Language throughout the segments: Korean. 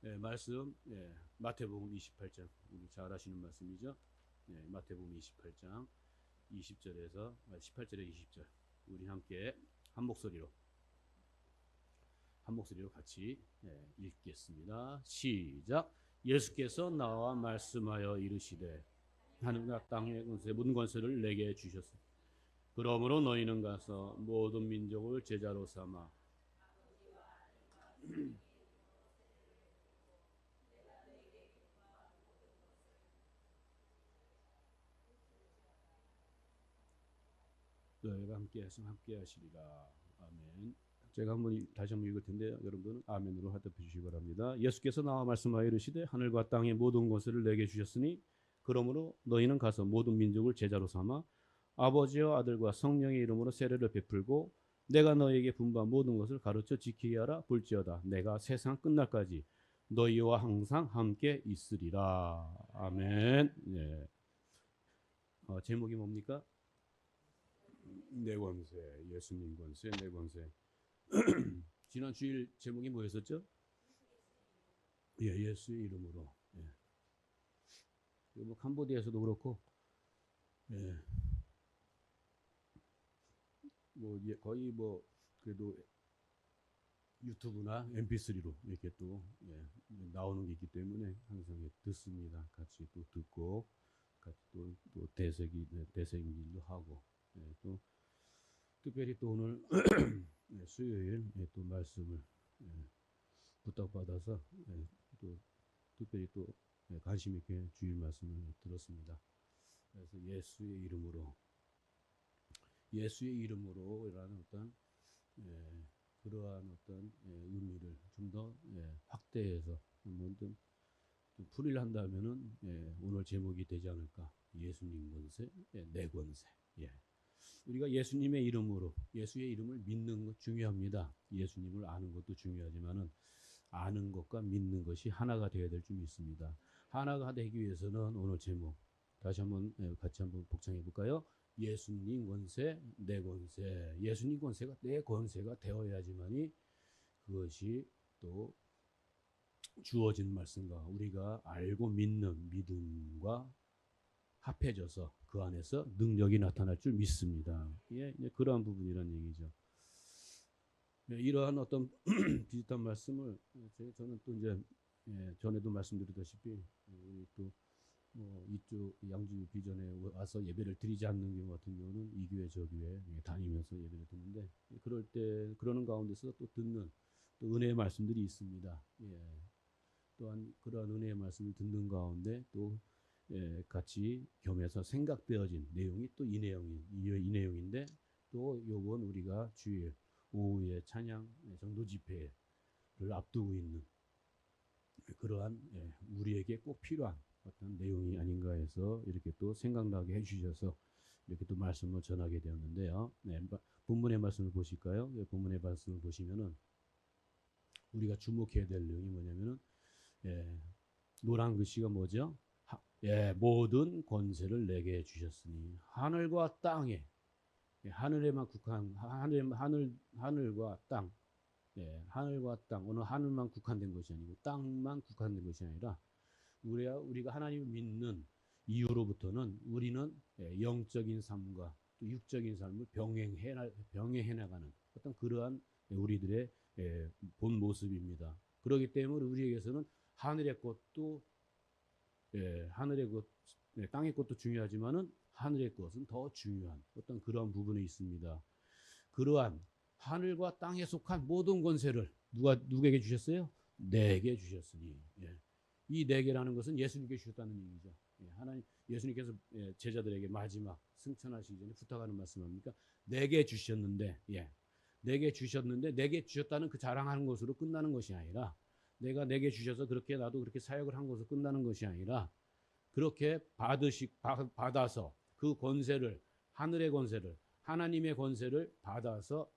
말씀 마태복음 28장 우리 잘 아시는 말씀이죠. 마태복음 28장 20절에서 18절에 20절 우리 함께 한 목소리로 같이 읽겠습니다. 시작. 예수께서 나와 말씀하여 이르시되 하늘과 땅의 권세 모든 권세를 내게 주셨으니 그러므로 너희는 가서 모든 민족을 제자로 삼아 너희가 함께 하시리라. 아멘. 제가 다시 한번 읽을 텐데요. 여러분들은 아멘으로 화답해 주시기 바랍니다. 예수께서 나와 말씀하여 이르시되 하늘과 땅의 모든 권세를 내게 주셨으니 그러므로 너희는 가서 모든 민족을 제자로 삼아 아버지와 아들과 성령의 이름으로 세례를 베풀고 내가 너희에게 분부한 모든 것을 가르쳐 지키게 하라. 볼지어다 내가 세상 끝날까지 너희와 항상 함께 있으리라. 아멘. 예. 제목이 뭡니까? 내 권세, 예수님 권세, 내 권세. 지난 주일 제목이 뭐였었죠? 예수의 이름으로. 뭐 캄보디아에서도 그렇고, 뭐 거의 뭐 그래도 유튜브나 MP3로 이렇게 또 나오는 게 있기 때문에 항상 듣습니다. 같이 또 듣고, 같이 또 대세기도 하고, 또 특별히 또 오늘 수요일 또 말씀을 부탁받아서 또 특별히 또 관심 있게 주일 말씀을 들었습니다. 그래서 예수의 이름으로라는 어떤 그러한 어떤 의미를 좀 더 확대해서 한번 좀 풀이를 한다면은 오늘 제목이 되지 않을까. 예수님 권세, 내 권세. 우리가 예수님의 이름으로 예수의 이름을 믿는 것 중요합니다. 예수님을 아는 것도 중요하지만은 아는 것과 믿는 것이 하나가 되어야 될 줄 믿습니다. 하나가 되기 위해서는 오늘 제목 다시 한번 같이 한번 복창해 볼까요? 예수님 권세, 내 권세. 예수님 권세가 내 권세가 되어야지만이 그것이 또 주어진 말씀과 우리가 알고 믿는 믿음과 합해져서 그 안에서 능력이 나타날 줄 믿습니다. 이제 그러한 부분이란 얘기죠. 이러한 어떤 비슷한 말씀을 저는 또 이제 전에도 말씀드렸다시피 우리 또뭐 이쪽 양주 비전에 와서 예배를 드리지 않는 경우 같은 경우는 이 교회 저 교회 다니면서 예배를 듣는데 그럴 때 그러는 가운데서 또 듣는 또 은혜의 말씀들이 있습니다. 또한 그러한 은혜의 말씀을 듣는 가운데 또 같이 겸해서 생각되어진 내용이 또 이 내용인데 또 요번 우리가 주일 오후에 찬양 정도 집회를 앞두고 있는 그러한 우리에게 꼭 필요한 어떤 내용이 아닌가 해서 이렇게 또 생각나게 해주셔서 이렇게 또 말씀을 전하게 되었는데요. 본문의 말씀을 보실까요? 본문의 말씀을 보시면은 우리가 주목해야 될 내용이 뭐냐면은 노란 글씨가 뭐죠? 모든 권세를 내게 주셨으니 하늘과 땅에 하늘에만 하늘과 땅 하늘과 땅 어느 하늘만 국한된 것이 아니고 땅만 국한된 것이 아니라 우리가 하나님을 믿는 이후로부터는 우리는 영적인 삶과 또 육적인 삶을 병행해 나가는 어떤 그러한 우리들의 본 모습입니다. 그렇기 때문에 우리에게서는 하늘의 것도 하늘의 것, 땅의 것도 중요하지만은 하늘의 것은 더 중요한 어떤 그런 부분이 있습니다. 그러한 하늘과 땅에 속한 모든 권세를 누구에게 주셨어요? 내게 주셨으니. 이 내게라는 것은 예수님께 주셨다는 얘기죠. 예수님께서 제자들에게 마지막 승천하시기 전에 부탁하는 말씀합니까? 내게 주셨는데, 내게 주셨다는 그 자랑하는 것으로 끝나는 것이 아니라 내가 내게 주셔서 그렇게 나도 그렇게 사역을 한 것으로 끝나는 것이 아니라 그렇게 받아서 그 권세를 하늘의 권세를 하나님의 권세를 받아서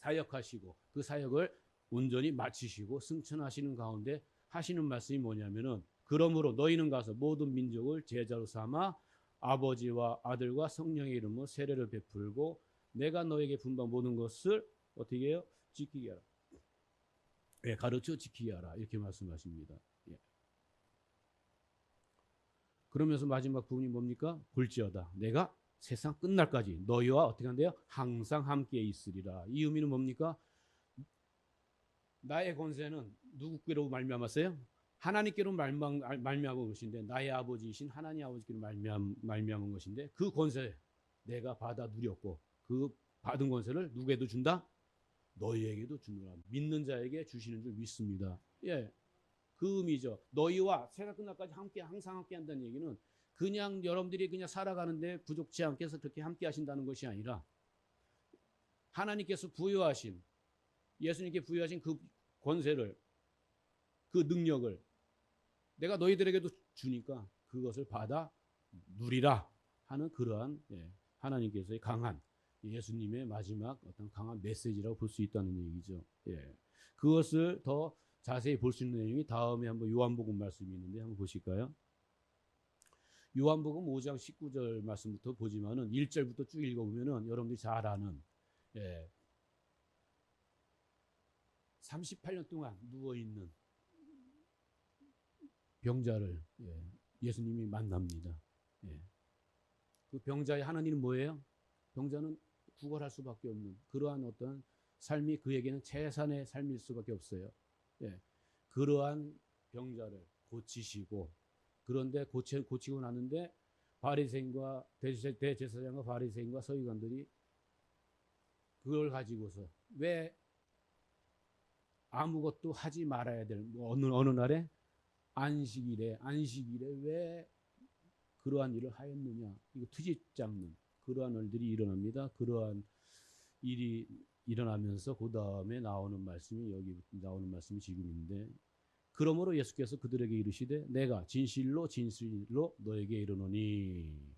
사역하시고 그 사역을 온전히 마치시고 승천하시는 가운데 하시는 말씀이 뭐냐면은 그러므로 너희는 가서 모든 민족을 제자로 삼아 아버지와 아들과 성령의 이름으로 세례를 베풀고 내가 너에게 분부한 모든 것을 어떻게 해요? 지키게 하라. 예, 가르쳐 지키게 하라 이렇게 말씀하십니다. 예. 그러면서 마지막 부분이 뭡니까? 볼지어다 내가 세상 끝날까지 너희와 어떻게 한대요? 항상 함께 있으리라. 이 의미는 뭡니까? 나의 권세는 누구께로 말미암았어요? 하나님께로 말미암은 것인데, 나의 아버지이신 하나님 아버지께로 말미암은 것인데, 그 권세 내가 받아 누렸고 그 받은 권세를 누구에도 준다? 너희에게도 주노라. 믿는 자에게 주시는 줄 믿습니다. 예, 그 의미죠. 너희와 세상 끝날까지 함께 항상 함께 한다는 얘기는 그냥 여러분들이 그냥 살아가는데 부족치 않게 해서 그렇게 함께 하신다는 것이 아니라 하나님께서 부여하신, 예수님께 부여하신 그 권세를, 그 능력을 내가 너희들에게도 주니까 그것을 받아 누리라 하는 그러한 하나님께서의 강한, 예수님의 마지막 어떤 강한 메시지라고 볼 수 있다는 얘기죠. 예. 그것을 더 자세히 볼 수 있는 내용이 다음에 한번 요한복음 말씀이 있는데 한번 보실까요? 요한복음 5장 19절 말씀부터 보지만은 1절부터 쭉 읽어보면은 여러분들이 잘 아는 38년 동안 누워있는 병자를 예수님이 만납니다. 그 병자의 하나님은 뭐예요? 병자는 구걸할 수밖에 없는 그러한 어떤 삶이 그에게는 재산의 삶일 수밖에 없어요. 그러한 병자를 고치시고, 그런데 고치고 나는데 바리새인과 대제사장과 바리새인과 서기관들이 그걸 가지고서 왜 아무것도 하지 말아야 될 어느 날에 안식일에 왜 그러한 일을 하였느냐, 이거 트집 잡는 그러한 일들이 일어납니다. 그러한 일이 일어나면서 그 다음에 나오는 말씀이 여기 나오는 말씀이 지금인데, 그러므로 예수께서 그들에게 이르시되 내가 진실로 너에게 이르노니,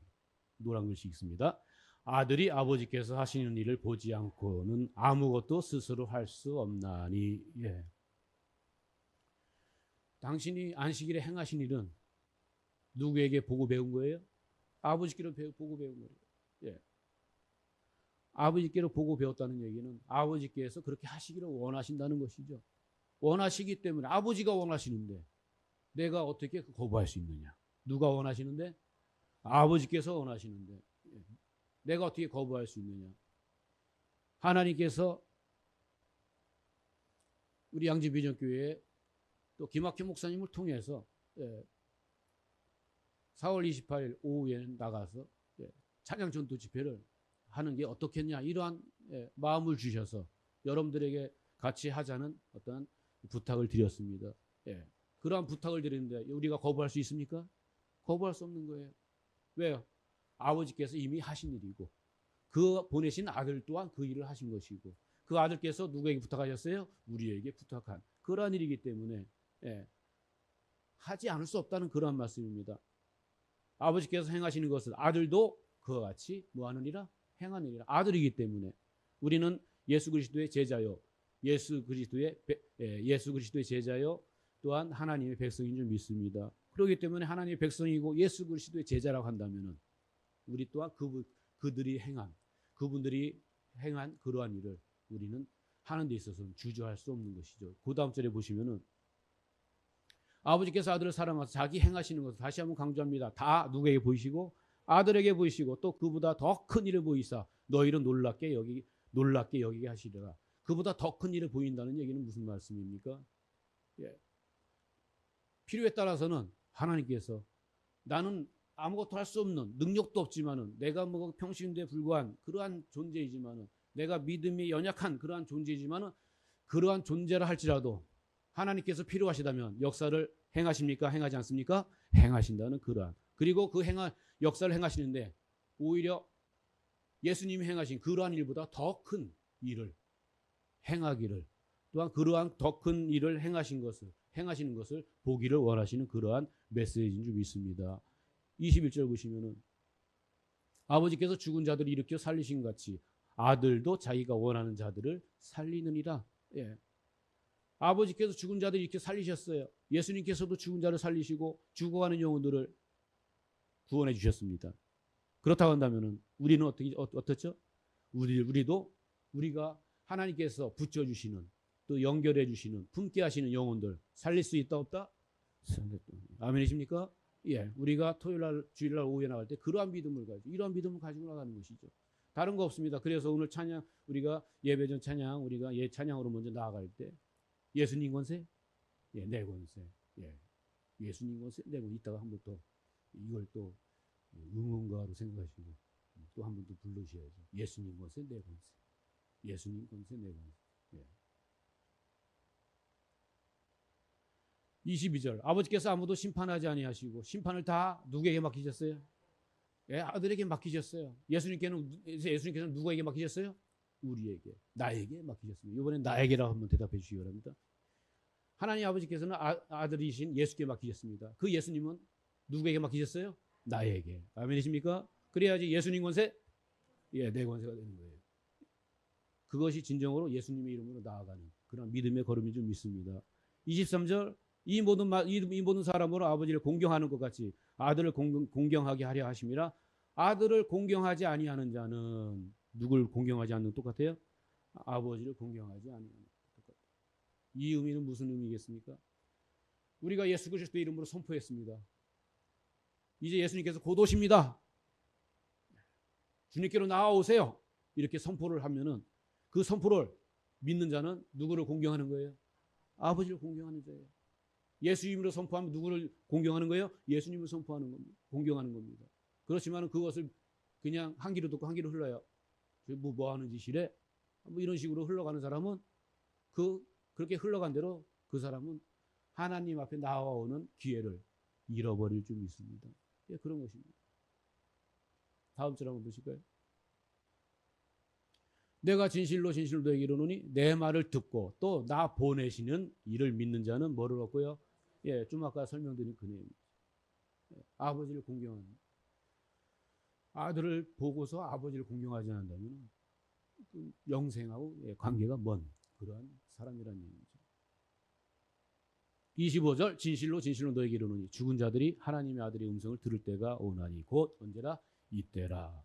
노란 글씨 있습니다. 아들이 아버지께서 하시는 일을 보지 않고는 아무것도 스스로 할 수 없나니. 당신이 안식일에 행하신 일은 누구에게 보고 배운 거예요? 아버지께로 보고 배운 거예요. 아버지께로 보고 배웠다는 얘기는 아버지께서 그렇게 하시기를 원하신다는 것이죠. 원하시기 때문에, 아버지가 원하시는데 내가 어떻게 거부할 수 있느냐? 누가 원하시는데? 아버지께서 원하시는데 내가 어떻게 거부할 수 있느냐? 하나님께서 우리 양지비전교회에 또 김학현 목사님을 통해서 4월 28일 오후에 나가서 찬양 전도 집회를 하는 게 어떻겠냐, 이러한 마음을 주셔서 여러분들에게 같이 하자는 어떤 부탁을 드렸습니다. 그러한 부탁을 드리는데 우리가 거부할 수 있습니까? 거부할 수 없는 거예요. 왜요? 아버지께서 이미 하신 일이고 그 보내신 아들 또한 그 일을 하신 것이고 그 아들께서 누구에게 부탁하셨어요? 우리에게 부탁한 그러한 일이기 때문에 하지 않을 수 없다는 그러한 말씀입니다. 아버지께서 행하시는 것을 아들도 그와 같이 뭐하느니라? 행하느니라. 아들이기 때문에 우리는 예수 그리스도의 제자요, 예수 그리스도의 제자요, 또한 하나님의 백성인 줄 믿습니다. 그렇기 때문에 하나님의 백성이고 예수 그리스도의 제자라고 한다면은 우리 또한 그분들이 행한 그러한 일을 우리는 하는 데 있어서는 주저할 수 없는 것이죠. 그 다음 절에 보시면은 아버지께서 아들을 사랑하사 자기 행하시는 것을 다시 한번 강조합니다. 다 누구에게 보이시고? 아들에게 보이시고 또 그보다 더 큰 일을 보이사 너희를 놀랍게 여기게 하시리라. 그보다 더 큰 일을 보인다는 얘기는 무슨 말씀입니까? 필요에 따라서는 하나님께서 나는 아무것도 할 수 없는, 능력도 없지만은 내가 뭐 평신도에 불과한 그러한 존재이지만은, 내가 믿음이 연약한 그러한 존재이지만은 그러한 존재라 할지라도 하나님께서 필요하시다면 역사를 행하십니까? 행하지 않습니까? 행하신다는 그러한, 그리고 그 역사를 행하시는데 오히려 예수님이 행하신 그러한 일보다 더 큰 일을 행하기를, 또한 그러한 더 큰 일을 행하시는 것을 보기를 원하시는 그러한 메시지인 줄 믿습니다. 21절 보시면은 아버지께서 죽은 자들을 일으켜 살리신 같이 아들도 자기가 원하는 자들을 살리느니라. 아버지께서 죽은 자들을 이렇게 살리셨어요. 예수님께서도 죽은 자를 살리시고 죽어가는 영혼들을 구원해 주셨습니다. 그렇다고 한다면은 우리는 어떻죠? 우리가 하나님께서 붙여주시는 또 연결해 주시는, 품게 하시는 영혼들 살릴 수 있다 없다? 아멘이십니까? 예, 우리가 토요일날 주일날 오후에 나갈 때 그러한 믿음을 가지고, 이러한 믿음을 가지고 나가는 것이죠. 다른 거 없습니다. 그래서 오늘 찬양, 우리가 예배전 찬양, 우리가 찬양으로 먼저 나아갈 때 예수님 권세, 예, 내 권세, 예, 예수님 권세, 내 권세. 이따가 한 번 더 이걸 또 응원가로 생각하시고 또 한 번 더 부르셔야죠. 예수님 권세, 내 권세, 예수님 권세, 내 권세. 예. 22절, 아버지께서 아무도 심판하지 아니하시고 심판을 다 누구에게 맡기셨어요? 예, 아들에게 맡기셨어요. 예수님께서는 누구에게 맡기셨어요? 우리에게, 나에게 맡기셨습니다. 이번엔 나에게라고 한번 대답해 주시기 바랍니다. 하나님 아버지께서는 아들이신 예수께 맡기셨습니다. 그 예수님은 누구에게 맡기셨어요? 나에게. 아멘이십니까? 그래야지 예수님 권세, 예, 내 권세가 되는 거예요. 그것이 진정으로 예수님의 이름으로 나아가는 그런 믿음의 걸음인 줄 믿습니다. 23절, 이 모든 사람으로 아버지를 공경하는 것 같이 아들을 공경하게 하려 하심이라. 아들을 공경하지 아니하는 자는 누굴 공경하지 않는 똑같아요? 아버지를 공경하지 아니하는 똑같아요. 이 의미는 무슨 의미겠습니까? 우리가 예수 그리스도의 이름으로 선포했습니다. 이제 예수님께서 곧 오십니다. 주님께로 나아오세요. 이렇게 선포를 하면은 그 선포를 믿는 자는 누구를 공경하는 거예요? 아버지를 공경하는 자예요. 예수 이름으로 선포하면 누구를 공경하는 거예요? 예수님을 선포하는 겁니다. 공경하는 겁니다. 그렇지만 그것을 그냥 한 귀로 듣고 한 귀로 흘러요. 뭐 하는 짓이래? 뭐 이런 식으로 흘러가는 사람은 그렇게 흘러간 대로 그 사람은 하나님 앞에 나와오는 기회를 잃어버릴 줄 믿습니다. 예, 그런 것입니다. 다음 절 한번 보실까요? 내가 진실로 너에게 이르노니 내 말을 듣고 또 나 보내시는 이를 믿는 자는 뭐를 얻고요? 예, 좀 아까 설명드린 그 내용입니다. 예, 아버지를 공경하는, 아들을 보고서 아버지를 공경하지 않는다면 영생하고 관계가 먼 그러한 사람이라는 얘기죠. 25절, 진실로 너에게 이르노니 죽은 자들이 하나님의 아들의 음성을 들을 때가 오나니 곧 언제라? 이때라.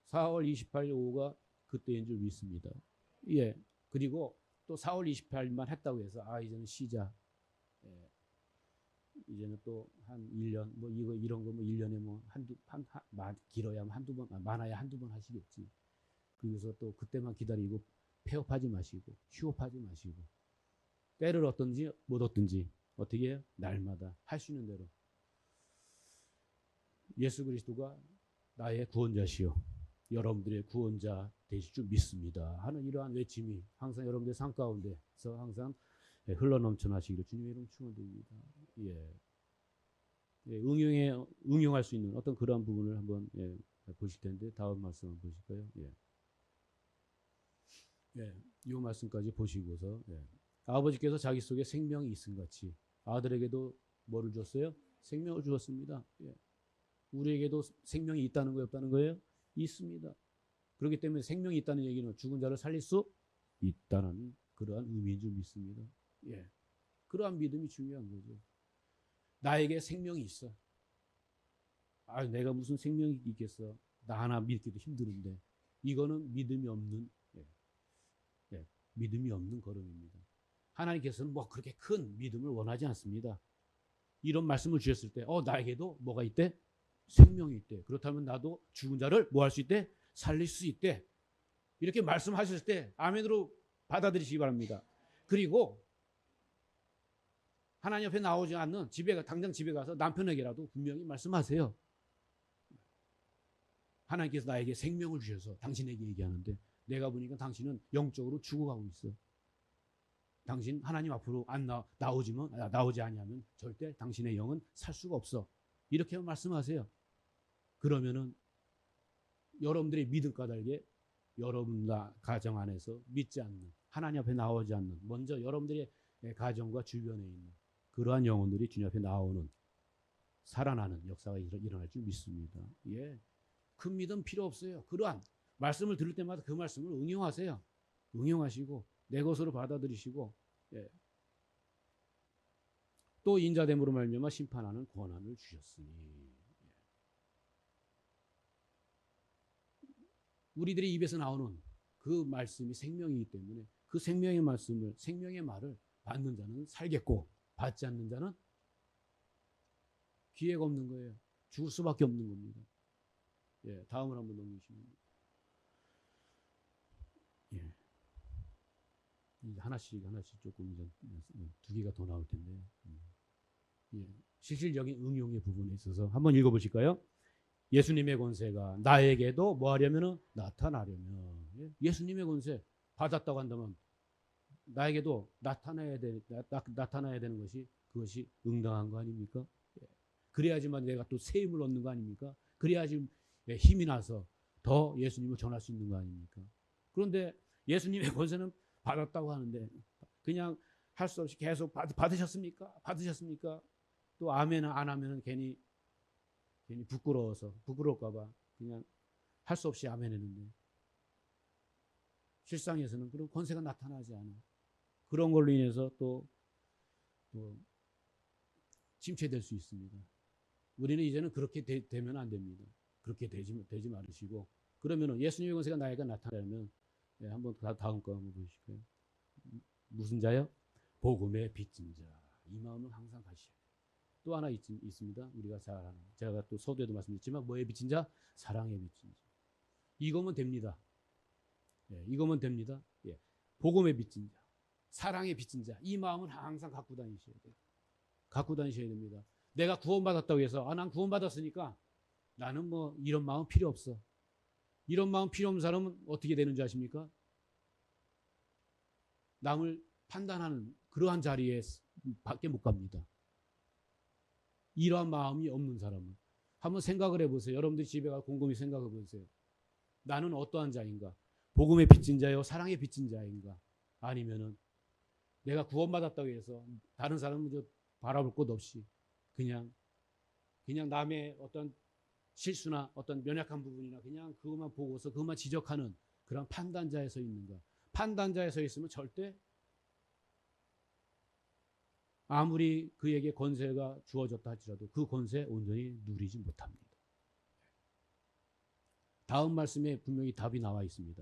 4월 28일 오후가 그때인 줄 믿습니다. 예. 그리고 또 4월 28일만 했다고 해서 이제는 쉬자. 예. 이제는 또 한 1년 뭐 이런 거 뭐 1년에 뭐 길어야 한두 번, 많아야 한두 번 하시겠지. 그래서 또 그때만 기다리고 폐업하지 마시고 휴업하지 마시고 때를 얻든지 못 얻든지 어떻게 해요? 날마다 할 수 있는 대로 예수 그리스도가 나의 구원자시요 여러분들의 구원자 되실 줄 믿습니다 하는 이러한 외침이 항상 여러분들의 삶 가운데서 항상 흘러넘쳐나시기를 주님의 이름 축원드립니다. 예. 예, 응용할 수 있는 어떤 그러한 부분을 한번 보실 텐데 다음 말씀 한번 보실까요? 예. 예, 이 말씀까지 보시고서 아버지께서 자기 속에 생명이 있음 같이 아들에게도 뭐를 줬어요? 생명을 주었습니다. 예. 우리에게도 생명이 있다는 거예요? 없다는 거예요? 있습니다. 그렇기 때문에 생명이 있다는 얘기는 죽은 자를 살릴 수 있다는 그러한 의미인 줄 믿습니다. 예. 그러한 믿음이 중요한 거죠. 나에게 생명이 있어. 내가 무슨 생명이 있겠어. 나 하나 믿기도 힘드는데. 이거는 믿음이 없는 믿음이 없는 걸음입니다. 하나님께서는 뭐 그렇게 큰 믿음을 원하지 않습니다. 이런 말씀을 주셨을 때 나에게도 뭐가 있대? 생명이 있대. 그렇다면 나도 죽은 자를 뭐 할 수 있대? 살릴 수 있대. 이렇게 말씀하셨을 때 아멘으로 받아들이시기 바랍니다. 그리고 하나님 앞에 나오지 않는 당장 집에 가서 남편에게라도 분명히 말씀하세요. 하나님께서 나에게 생명을 주셔서 당신에게 얘기하는데 내가 보니까 당신은 영적으로 죽어가고 있어. 당신 하나님 앞으로 나오지 아니하면 절대 당신의 영은 살 수가 없어. 이렇게 말씀하세요. 그러면은 여러분들의 믿음 까닭에 여러분 가정 안에서 믿지 않는 하나님 앞에 나오지 않는 먼저 여러분들의 가정과 주변에 있는 그러한 영혼들이 주님 앞에 나오는 살아나는 역사가 일어날 줄 믿습니다. 예, 큰 믿음 필요 없어요. 그러한 말씀을 들을 때마다 그 말씀을 응용하세요. 응용하시고 내 것으로 받아들이시고 또 인자됨으로 말미암아 심판하는 권한을 주셨으니 우리들의 입에서 나오는 그 말씀이 생명이기 때문에 그 생명의 말씀을, 생명의 말을 받는 자는 살겠고 받지 않는 자는 기회가 없는 거예요. 죽을 수밖에 없는 겁니다. 예, 다음을 한번 넘기시면. 예. 하나씩 조금 이제 두 개가 더 나올 텐데. 예. 실질적인 응용의 부분에 있어서 한번 읽어보실까요? 예수님의 권세가 나에게도 뭐 하려면 나타나려면, 예수님의 권세 받았다고 한다면 나에게도 나타나야 되는 것이, 그것이 응당한 거 아닙니까? 그래야지만 내가 또 새 힘을 얻는 거 아닙니까? 그래야지 힘이 나서 더 예수님을 전할 수 있는 거 아닙니까? 그런데 예수님의 권세는 받았다고 하는데 그냥 할 수 없이 계속 받으셨습니까? 받으셨습니까? 또 아멘 안 하면은 괜히 부끄러울까 봐 그냥 할 수 없이 아멘 했는데, 실상에서는 그런 권세가 나타나지 않아. 그런 걸로 인해서 또 침체될 수 있습니다. 우리는 이제는 그렇게 되면 안 됩니다. 그렇게 되지 말으시고, 그러면은 예수님의 권세가 나에게 나타나면, 한번 다음 거 한번 보실까요? 무슨 자요? 복음의 빚진 자. 이 마음을 항상 가시죠. 또 하나 있습니다. 우리가 잘 아는, 제가 또 서두에도 말씀드렸지만 뭐에 빚진 자? 사랑에 빚진 자. 이거면 됩니다. 이거면 됩니다. 복음에 빚진 자, 사랑에 빚진 자, 이 마음을 항상 갖고 다니셔야 돼요. 갖고 다니셔야 됩니다. 내가 구원받았다고 해서 난 구원받았으니까 나는 뭐 이런 마음 필요 없어. 이런 마음 필요 없는 사람은 어떻게 되는 줄 아십니까? 남을 판단하는 그러한 자리에 밖에 못 갑니다. 이러한 마음이 없는 사람은 한번 생각을 해보세요. 여러분들 집에 가서 곰곰이 생각해 보세요. 나는 어떠한 자인가? 복음의 빚진 자요, 사랑의 빚진 자인가? 아니면은 내가 구원받았다고 해서 다른 사람은 바라볼 것 없이 그냥 남의 어떤 실수나 어떤 연약한 부분이나 그냥 그것만 보고서 그것만 지적하는 그런 판단자에 서 있는가? 판단자에 서 있으면 절대 아무리 그에게 권세가 주어졌다 할지라도 그 권세 온전히 누리지 못합니다. 다음 말씀에 분명히 답이 나와 있습니다.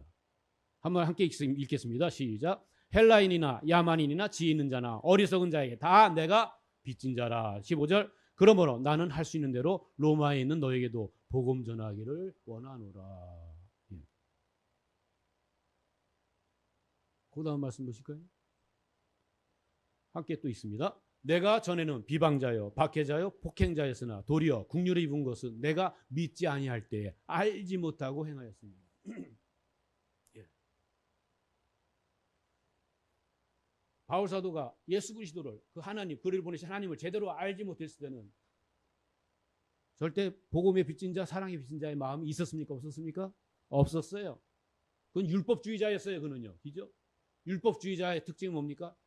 한번 함께 읽겠습니다. 시작. 헬라인이나 야만인이나 지혜 있는 자나 어리석은 자에게 다 내가 빚진 자라. 15절. 그러므로 나는 할 수 있는 대로 로마에 있는 너에게도 복음 전하기를 원하노라. 그 다음 말씀 보실까요? 함께 또 있습니다. 내가 전에는 비방자요, 박해자요, 폭행자였으나 도리어 국률을 입은 것은 내가 믿지 아니할 때에 알지 못하고 행하였습니다. 바울 사도가 예수 그리스도를, 그 하나님, 그를 보내신 하나님을 제대로 알지 못했을 때는 절대 복음의 빚진 자, 사랑의 빚진 자의 마음이 있었습니까? 없었습니까? 없었어요. 그건 율법주의자였어요. 그는요. 그죠? 율법주의자의 특징이 뭡니까?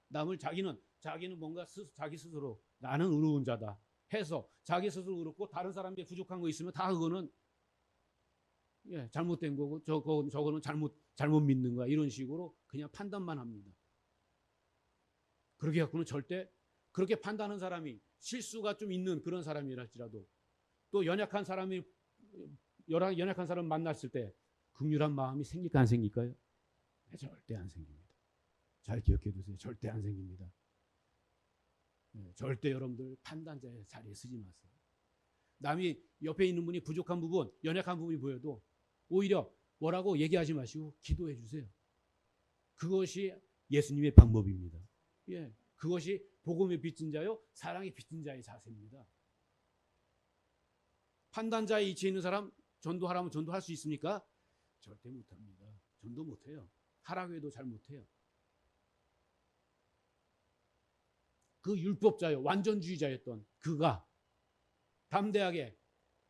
자기는 뭔가 자기 스스로 나는 의로운 자다 해서 자기 스스로 의롭고 다른 사람이 부족한 거 있으면 다 그거는 잘못된 거고 저거는 잘못 믿는 거야. 이런 식으로 그냥 판단만 합니다. 그렇게 갖고는 절대, 그렇게 판단하는 사람이 실수가 좀 있는 그런 사람이랄지라도 또 연약한 사람 만났을 때 긍휼한 마음이 생길까 안 생길까요? 절대 안 생깁니다. 잘 기억해 두세요. 절대 안 생깁니다. 절대 여러분들 판단자의 자리에 서지 마세요. 남이 옆에 있는 분이 부족한 부분, 연약한 부분이 보여도 오히려 뭐라고 얘기하지 마시고 기도해 주세요. 그것이 예수님의 방법입니다. 그것이 복음의 빚진 자요, 사랑의 빚진 자의 자세입니다. 판단자의 이치에 있는 사람 전도하라면 전도할 수 있습니까? 절대 못합니다. 전도 못해요. 하라고 해도 잘 못해요. 그 율법자요, 완전주의자였던 그가 담대하게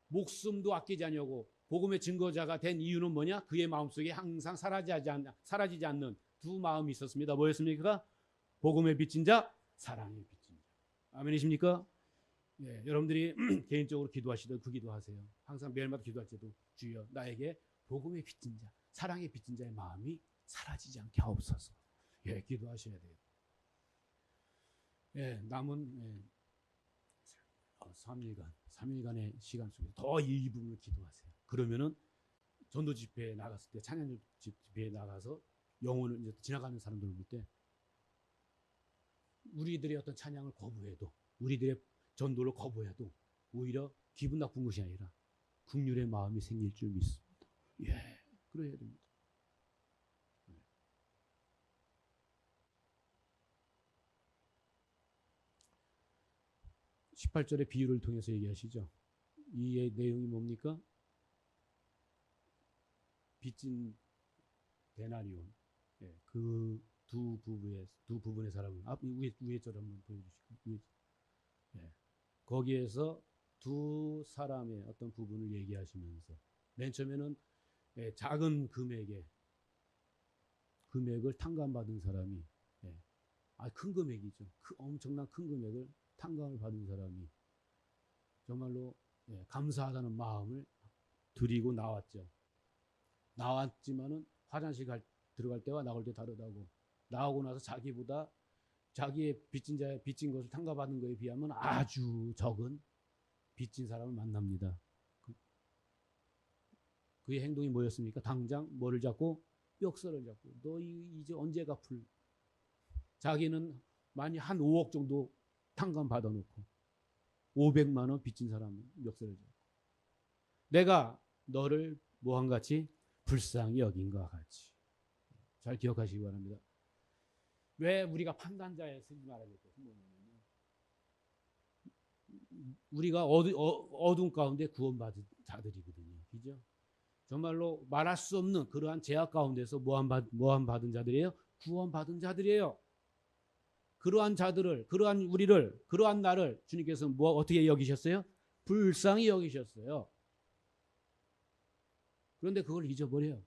목숨도 아끼지 않냐고 복음의 증거자가 된 이유는 뭐냐? 그의 마음속에 항상 사라지지 않는 두 마음이 있었습니다. 뭐였습니까? 복음의 빚진 자, 사랑의 빚진 자. 아멘이십니까? 여러분들이 개인적으로 기도하시던 그 기도하세요. 항상 매일마다 기도할 때도 주여 나에게 복음의 빚진 자, 사랑의 빚진 자의 마음이 사라지지 않게 하옵소서. 기도하셔야 돼요. 남은 3일간의 시간 속에 더 이 부분을 기도하세요. 그러면은 전도 집회에 나갔을 때, 찬양 집회에 나가서 영혼을 이제 지나가는 사람들을 볼 때 우리들의 어떤 찬양을 거부해도, 우리들의 전도를 거부해도 오히려 기분 나쁜 것이 아니라 긍휼의 마음이 생길 줄 믿습니다. 예, 그래야 됩니다. 18절의 비유를 통해서 얘기하시죠. 이 내용이 뭡니까? 빚진 데나리온. 예, 그 두 부분의 사람을 위에 절 한번 보여주시고. 예, 거기에서 두 사람의 어떤 부분을 얘기하시면서 맨 처음에는 작은 금액을 탕감받은 사람이 큰 금액이죠. 엄청난 큰 금액을 탕감을 받은 사람이 정말로 감사하다는 마음을 드리고 나왔죠. 나왔지만은 화장실 들어갈 때와 나올 때 다르다고. 나오고 나서 자기의 빚진 것을 탕감받은 것에 비하면 아주 적은 빚진 사람을 만납니다. 그의 행동이 뭐였습니까? 당장 뭐를 잡고? 멱살을 잡고. 너 이제 언제 갚을? 자기는 만약 한 5억 정도 탕감 받아놓고 500만 원 빚진 사람은 멱살을 잡고, 내가 너를 뭐한 같이? 불쌍히 여긴 것 같이. 잘 기억하시기 바랍니다. 왜 우리가 판단자에 쓰지 말아야 될 것은 뭐냐면요, 우리가 어둠 가운데 구원받은 자들이거든요. 그죠? 정말로 말할 수 없는 그러한 제약 가운데서 모함 받은 자들이에요. 구원받은 자들이에요. 그러한 자들을, 그러한 우리를, 그러한 나를 주님께서 어떻게 여기셨어요? 불쌍히 여기셨어요. 그런데 그걸 잊어버려요.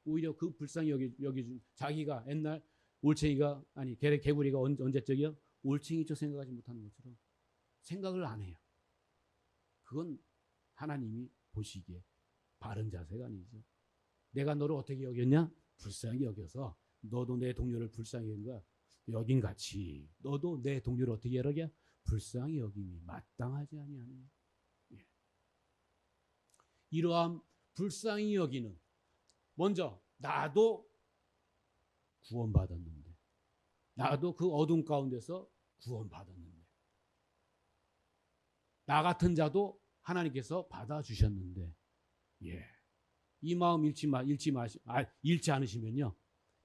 오히려 그 불쌍히 여기준 자기가 옛날 올챙이가, 아니 개구리가 언제적이요? 올챙이죠 생각하지 못하는 것처럼 생각을 안 해요. 그건 하나님이 보시기에 바른 자세가 아니죠. 내가 너를 어떻게 여겼냐? 불쌍히 여겨서 너도 내 동료를 불쌍히 여긴 같이 너도 내 동료를 어떻게 여겨? 불쌍히 여김이 마땅하지 아니하느냐. 예. 이러한 불쌍히 여기는, 먼저 나도 구원받았는데, 나도 그 어둠 가운데서 구원받았는데, 나 같은 자도 하나님께서 받아주셨는데, 예, 이 마음 잃지 않으시면요,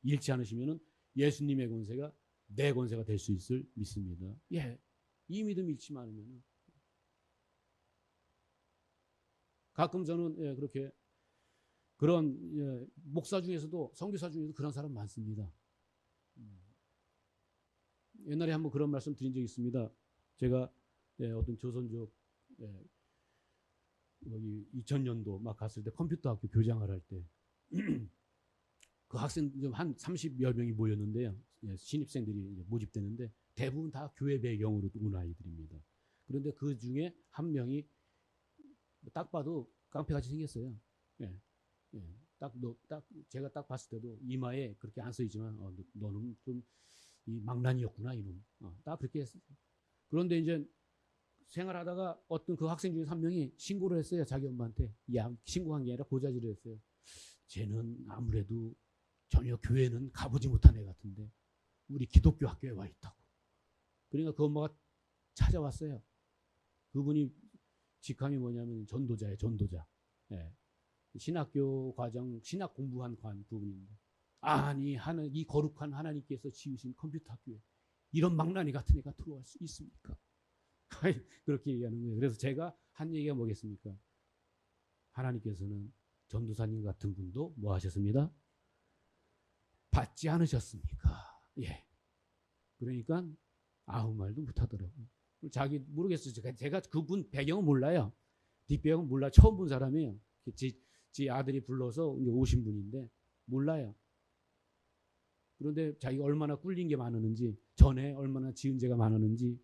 잃지 않으시면은 예수님의 권세가 내 권세가 될 수 있을 믿습니다. 예, 이 믿음 잃지 않으면. 가끔 저는 그렇게 그런 목사 중에서도, 선교사 중에서도 그런 사람 많습니다. 옛날에 한번 그런 말씀 드린 적이 있습니다. 제가 어떤 조선족 여기 2000년도 막 갔을 때 컴퓨터 학교 교장을 할 때 그 학생 한 30여 명이 모였는데요. 신입생들이 모집되는데 대부분 다 교회 배경으로 온 아이들입니다. 그런데 그 중에 한 명이 딱 봐도 깡패같이 생겼어요. 예. 제가 딱 봤을 때도 이마에 그렇게 안 써있지만 너는 좀 이 망난이였구나 이놈. 딱 그렇게 했어요. 그런데 이제 생활하다가 어떤 그 학생 중에 한 명이 신고를 했어요. 자기 엄마한테. 신고한 게 아니라 고자질을 했어요. 쟤는 아무래도 전혀 교회는 가보지 못한 애 같은데 우리 기독교 학교에 와 있다고. 그러니까 그 엄마가 찾아왔어요. 그분이 직함이 뭐냐면 전도자예요. 전도자. 예. 신학교 과정, 신학 공부한 부분인데, 아니 이 거룩한 하나님께서 지으신 컴퓨터 학교에 이런 망나니 같은 애가 들어갈 수 있습니까? 그렇게 얘기하는 거예요. 그래서 제가 한 얘기가 뭐겠습니까? 하나님께서는 전도사님 같은 분도 뭐 하셨습니다? 받지 않으셨습니까? 예. 그러니까 아무 말도 못하더라고요. 자기 모르겠어요. 제가 그분 배경은 몰라요. 뒷배경은 몰라. 처음 본 사람이에요. 지 아들이 불러서 오신 분인데 몰라요. 그런데 자기가 얼마나 꿀린 게 많았는지, 전에 얼마나 지은 죄가 많았는지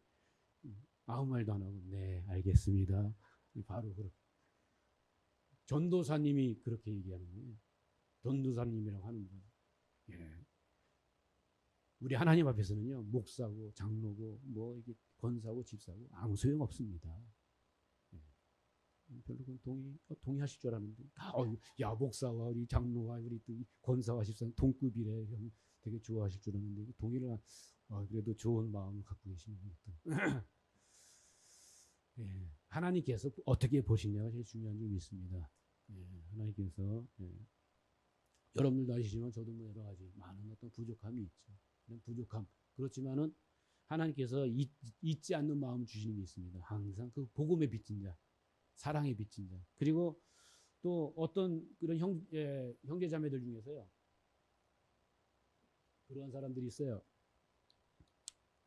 아무 말도 안 하고 네 알겠습니다. 바로 그렇게. 전도사님이 그렇게 얘기하는 거예요. 전도사님이라고 하는 분. 예. 우리 하나님 앞에서는요, 목사고 장로고 뭐 이게 권사고 집사고 아무 소용 없습니다. 예. 별로 동의하실 줄 알았는데 야 목사와 우리 장로와 우리 또 권사와 집사는 동급이래. 되게 좋아하실 줄 알았는데 동의를 그래도 좋은 마음을 갖고 계시는 어떤 예, 하나님께서 어떻게 보시냐가 제일 중요한 줄 믿습니다. 예, 하나님께서 여러분들도 아시지만 저도 뭐 여러 가지 많은 어떤 부족함이 있죠. 그런 부족함 그렇지만은 하나님께서 잊지 않는 마음 주시는 게 있습니다. 항상 그 복음의 빚진 자, 사랑의 빚진 자. 그리고 또 어떤 그런 형제 자매들 중에서요. 그런 사람들이 있어요.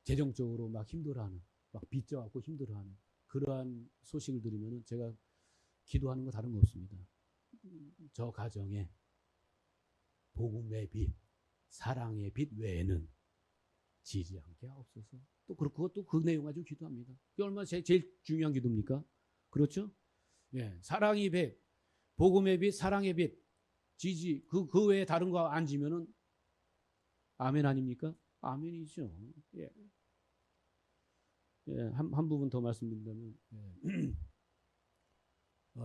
재정적으로 막 힘들어하는, 막 빚져갖고 힘들어하는 그러한 소식을 들으면 제가 기도하는 거 다른 거 없습니다. 저 가정에 복음의 빚, 사랑의 빚 외에는 지지 않게 하옵소서. 또 그것도 그 내용 가지고 기도합니다. 그게 얼마나 제일 중요한 기도입니까? 그렇죠? 예, 사랑의 빚, 복음의 빚, 사랑의 빚, 지지 그 외에 다른 거 안 지면은 아멘 아닙니까? 아멘이죠. 예. 예, 한 부분 더 말씀드린다면 예.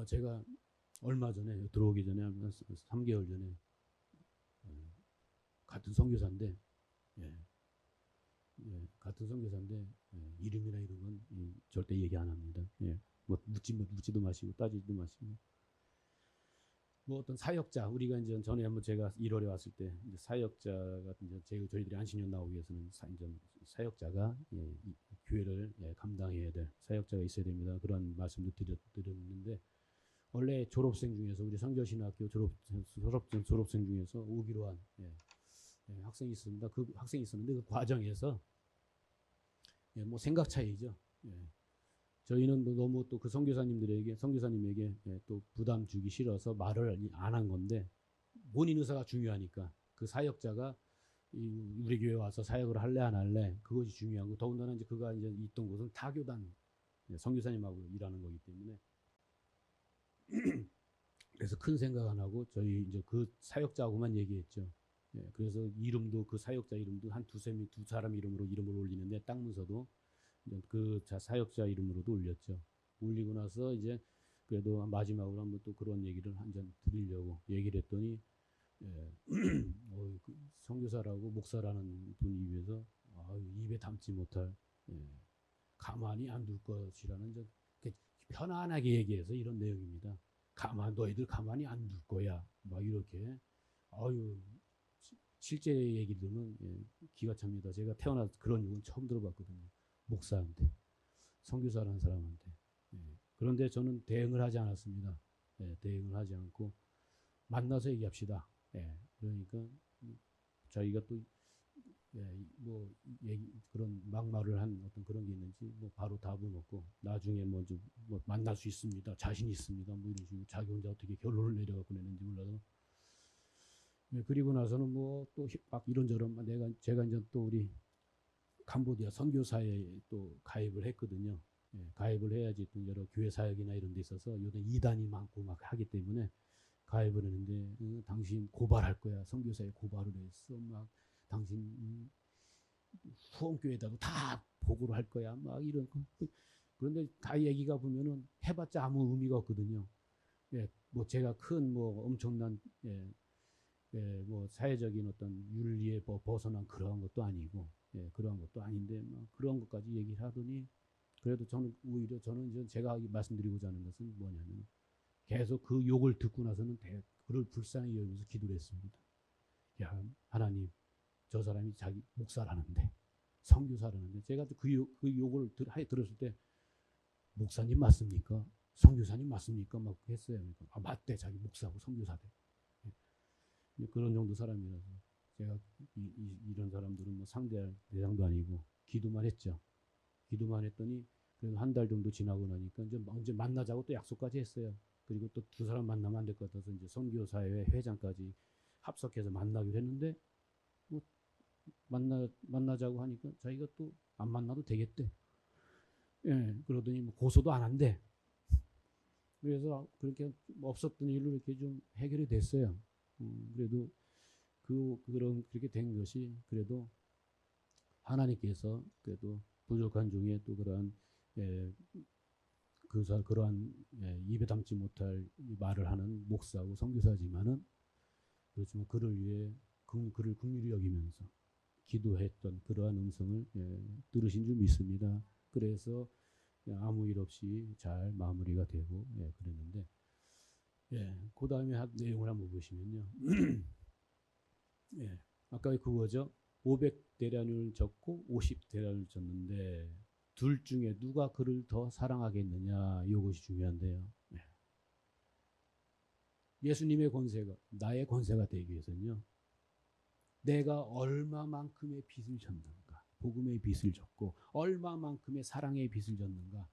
제가 얼마 전에 들어오기 전에 한 3개월 전에 같은 선교사인데 예. 예, 같은 선교사인데 이름이나 이런 건 절대 얘기 안 합니다. 예. 뭐 묻지도 마시고 따지지도 마시고 뭐 어떤 사역자 우리가 이제 전에 한번 제가 1월에 왔을 때 이제 사역자가 이제 저희들이 안식년 나오기 위해서는 사역자가 교회를 감당해야 될 사역자가 있어야 됩니다. 그런 말씀도 드렸는데 원래 졸업생 중에서 우리 성결신학교 졸업생 중에서 오기로 한 학생이 있습니다. 그 학생이 있었는데 그 과정에서 뭐 생각 차이죠. 저희는 너무 또 그 선교사님에게 또 부담 주기 싫어서 말을 안 한 건데 본인 의사가 중요하니까 그 사역자가 우리 교회 와서 사역을 할래 안 할래 그것이 중요하고 더군다나 이제 그가 이제 있던 곳은 타교단 선교사님하고 일하는 거기 때문에 그래서 큰 생각 안 하고 저희 이제 그 사역자하고만 얘기했죠. 그래서 이름도 그 사역자 이름도 한 두 사람 이름을 올리는데 땅 문서도 그 사역자 이름으로도 올렸죠. 올리고 나서 이제 그래도 마지막으로 한번 또 그런 얘기를 한 잔 드리려고 얘기를 했더니 그 선교사라고 목사라는 분 입에서 입에 담지 못할 가만히 안 둘 것이라는 편안하게 얘기해서 이런 내용입니다. 너희들 가만히 안 둘 거야. 막 이렇게 실제 얘기 들으면 기가 찹니다. 제가 태어나서 그런 욕은 처음 들어봤거든요. 목사한테, 선교사라는 사람한테. 그런데 저는 대응을 하지 않았습니다. 대응을 하지 않고 만나서 얘기합시다. 그러니까 저희가 또 뭐 그런 막말을 한 어떤 그런 게 있는지 뭐 바로 답은 없고 나중에 먼저 뭐 만날 수 있습니다. 자신 있습니다. 뭐 이런 식으로 자기 혼자 어떻게 결론을 내려갖고 내는지 몰라도. 그리고 나서는 뭐 또 막 이런저런 제가 이제 또 우리 캄보디아 선교사에 또 가입을 했거든요. 가입을 해야지 또 여러 교회 사역이나 이런 데 있어서 요새 이단이 많고 막 하기 때문에 가입을 했는데 당신 고발할 거야. 선교사에 고발을 했어. 막 당신 후원교회에다가 다 보고를 할 거야. 막 이런 그런데 다 얘기가 보면은 해봤자 아무 의미가 없거든요. 뭐 제가 큰 뭐 엄청난 뭐 사회적인 어떤 윤리에 벗어난 그러한 것도 아니고 그러한 것도 아닌데 뭐 그런 것까지 얘기를 하더니 그래도 저는 오히려 저는 제가 말씀드리고자 하는 것은 뭐냐면 계속 그 욕을 듣고 나서는 그를 불쌍히 여기면서 기도를 했습니다. 야 하나님 저 사람이 자기 목사라는데 선교사라는데 제가 그 욕을 들었을 때 목사님 맞습니까? 선교사님 맞습니까? 막 했어요. 그러니까 맞대 자기 목사고 선교사대. 그런 정도 사람이라서 제가 이런 사람들은 뭐 상대할 대상도 아니고 기도만 했죠. 기도만 했더니 그래도 한 달 정도 지나고 나니까 이제 언제 만나자고 또 약속까지 했어요. 그리고 또 두 사람 만나면 안 될 것 같아서 이제 선교사회 회장까지 합석해서 만나기로 했는데 뭐 만나자고 하니까 자기가 또 안 만나도 되겠대. 그러더니 뭐 고소도 안 한대. 그래서 그렇게 없었던 일로 이렇게 좀 해결이 됐어요. 그래도 그렇게 된 것이 그래도 하나님께서 그래도 부족한 중에 또 그러한 그러한 입에 담지 못할 말을 하는 목사고 선교사지만은 그렇지만 그를 위해 그를 긍휼히 여기면서 기도했던 그러한 음성을 들으신 줄 믿습니다. 그래서 아무 일 없이 잘 마무리가 되고 그랬는데 그 다음에 내용을 한번 보시면요. 아까 그거죠. 500대련을 졌고 50대련을 졌는데 둘 중에 누가 그를 더 사랑하겠느냐, 이것이 중요한데요. 예수님의 권세가 나의 권세가 되기 위해서는요, 내가 얼마만큼의 빚을 졌는가, 복음의 빚을 졌고 얼마만큼의 사랑의 빚을 졌는가,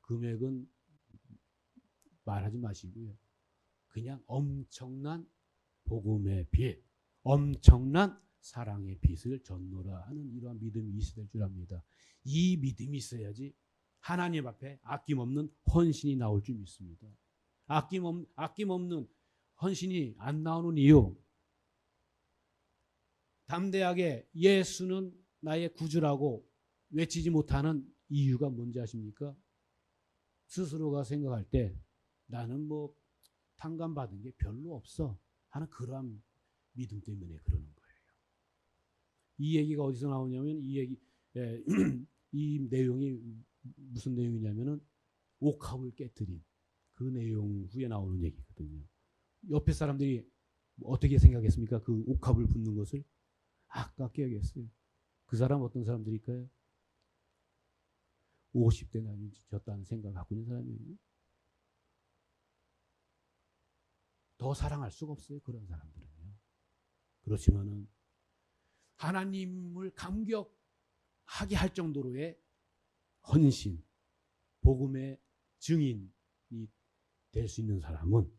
금액은 말하지 마시고요, 그냥 엄청난 복음의 빚, 엄청난 사랑의 빚을 졌노라 하는 이러한 믿음이 있어야 될 줄 압니다. 이 믿음이 있어야지 하나님 앞에 아낌없는 헌신이 나올 줄 믿습니다. 아낌없는 헌신이 안 나오는 이유, 담대하게 예수는 나의 구주라고 외치지 못하는 이유가 뭔지 아십니까? 스스로가 생각할 때 나는 뭐 탕감받은 게 별로 없어 하는 그러한 믿음 때문에 그러는 거예요. 이 얘기가 어디서 나오냐면 이 내용이 무슨 내용이냐면은 옥합을 깨뜨린 그 내용 후에 나오는 얘기거든요. 옆에 사람들이 어떻게 생각했습니까? 그 옥합을 붙는 것을 아깝게 여겼어요. 그 사람 어떤 사람들일까요? 50대 나이 졌다는 생각을 갖고 있는 사람이에요. 더 사랑할 수가 없어요. 그런 사람들은요. 그렇지만은 하나님을 감격하게 할 정도로의 헌신, 복음의 증인이 될 수 있는 사람은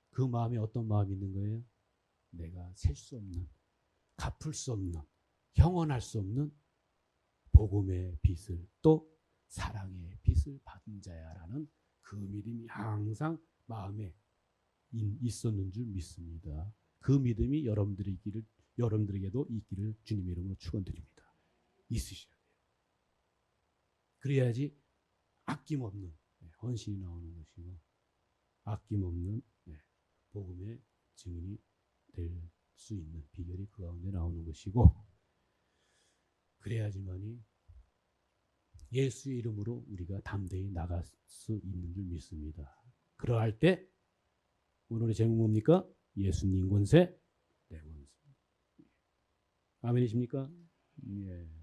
그 마음에 어떤 마음이 있는 거예요? 내가 셀 수 없는, 갚을 수 없는, 형언할 수 없는 복음의 빚을, 또 사랑의 빚을 받은 자야라는 그 믿음이 항상 마음에 있었는 줄 믿습니다. 그 믿음이 여러분들에게도 있기를 주님의 이름으로 축원드립니다. 있으셔야 돼요. 그래야지 아낌없는 헌신이 나오는 것이고 아낌없는 복음의 증인이 될 수 있는 비결이 그 가운데 나오는 것이고, 그래야지만이 예수의 이름으로 우리가 담대히 나갈 수 있는 줄 믿습니다. 그러할 때 오늘의 제목 뭡니까? 예수님 권세, 내 권세. 아멘이십니까? 예.